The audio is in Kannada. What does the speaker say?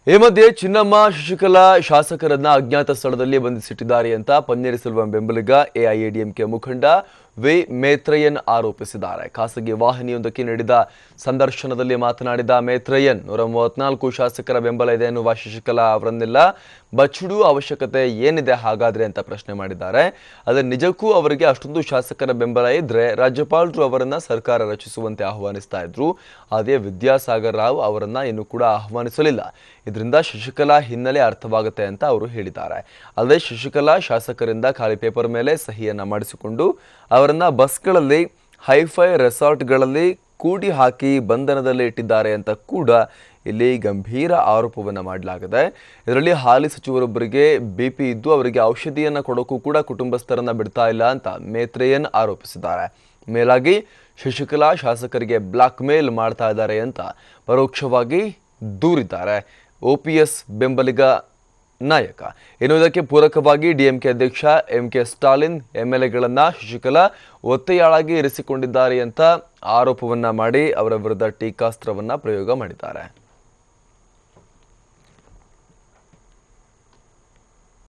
ಈ ಮಧ್ಯೆ ಚಿನ್ನಮ್ಮ ಶಶಿಕಲಾ ಶಾಸಕರನ್ನ ಅಜ್ಞಾತ ಸ್ಥಳದಲ್ಲಿ ಬಂಧಿಸಿಟ್ಟಿದ್ದಾರೆ ಅಂತ ಪನ್ನೀರ್ ಸೆಲ್ವಂ ಬೆಂಬಲಿಗ ಎಐಎಡಿಎಂಕೆ ಮುಖಂಡ ವಿ ಮೇತ್ರಯ್ಯನ್ ಆರೋಪಿಸಿದ್ದಾರೆ. ಖಾಸಗಿ ವಾಹಿನಿಯೊಂದಕ್ಕೆ ನೀಡಿದ ಸಂದರ್ಶನದಲ್ಲಿ ಮಾತನಾಡಿದ ಮೇತ್ರಯ್ಯನ್ 134 ಶಾಸಕರ ಬೆಂಬಲ ಇದೆ ಎನ್ನುವ ಶಶಿಕಲಾ ಅವರನ್ನೆಲ್ಲ ಬಚ್ಚಿಡುವ ಅವಶ್ಯಕತೆ ಏನಿದೆ ಹಾಗಾದ್ರೆ ಅಂತ ಪ್ರಶ್ನೆ ಮಾಡಿದ್ದಾರೆ. ಆದರೆ ನಿಜಕ್ಕೂ ಅವರಿಗೆ ಅಷ್ಟೊಂದು ಶಾಸಕರ ಬೆಂಬಲ ಇದ್ರೆ ರಾಜ್ಯಪಾಲರು ಅವರನ್ನ ಸರ್ಕಾರ ರಚಿಸುವಂತೆ ಆಹ್ವಾನಿಸ್ತಾ ಇದ್ರು. ಅದೇ ವಿದ್ಯಾಸಾಗರ್ ರಾವ್ ಅವರನ್ನ ಇನ್ನೂ ಕೂಡ ಆಹ್ವಾನಿಸಲಿಲ್ಲ. ಇದರಿಂದ ಶಶಿಕಲಾ ಹಿನ್ನೆಲೆ ಅರ್ಥವಾಗುತ್ತೆ ಅಂತ ಅವರು ಹೇಳಿದ್ದಾರೆ. ಅಲ್ಲದೆ ಶಶಿಕಲಾ ಶಾಸಕರಿಂದ ಖಾಲಿ ಪೇಪರ್ ಮೇಲೆ ಸಹಿಯನ್ನ ಮಾಡಿಸಿಕೊಂಡು ಅವರನ್ನ ಬಸ್ಗಳಲ್ಲಿ ಹೈಫೈ ರೆಸಾರ್ಟ್ಗಳಲ್ಲಿ ಕೂಡಿ ಹಾಕಿ ಬಂಧನದಲ್ಲಿ ಇಟ್ಟಿದ್ದಾರೆ ಅಂತ ಕೂಡ ಇಲ್ಲಿ ಗಂಭೀರ ಆರೋಪವನ್ನು ಮಾಡಲಾಗಿದೆ. ಇದರಲ್ಲಿ ಹಾಲಿ ಸಚಿವರೊಬ್ಬರಿಗೆ ಬಿಪಿ ಇದ್ದು ಅವರಿಗೆ ಔಷಧಿಯನ್ನು ಕೊಡೋಕ್ಕೂ ಕೂಡ ಕುಟುಂಬಸ್ಥರನ್ನ ಬಿಡ್ತಾ ಇಲ್ಲ ಅಂತ ಮೇತ್ರಯ್ಯನ್ ಆರೋಪಿಸಿದ್ದಾರೆ. ಮೇಲಾಗಿ ಶಶಿಕಲಾ ಶಾಸಕರಿಗೆ ಬ್ಲಾಕ್ ಮೇಲ್ ಮಾಡ್ತಾ ಇದ್ದಾರೆ ಅಂತ ಪರೋಕ್ಷವಾಗಿ ದೂರಿದ್ದಾರೆ ಓಪಿಎಸ್ ಬೆಂಬಲಿಗ ನಾಯಕ. ಇನ್ನು ಇದಕ್ಕೆ ಪೂರಕವಾಗಿ ಡಿಎಂಕೆ ಅಧ್ಯಕ್ಷ ಎಂಕೆ ಸ್ಟಾಲಿನ್ ಎಂಎಲ್ಎಗಳನ್ನ ಶಶಿಕಲಾ ಒತ್ತೆಯಾಳಾಗಿ ಇರಿಸಿಕೊಂಡಿದ್ದಾರೆ ಅಂತ ಆರೋಪವನ್ನ ಮಾಡಿ ಅವರ ವಿರುದ್ಧ ಟೀಕಾಸ್ತ್ರವನ್ನ ಪ್ರಯೋಗ ಮಾಡಿದ್ದಾರೆ.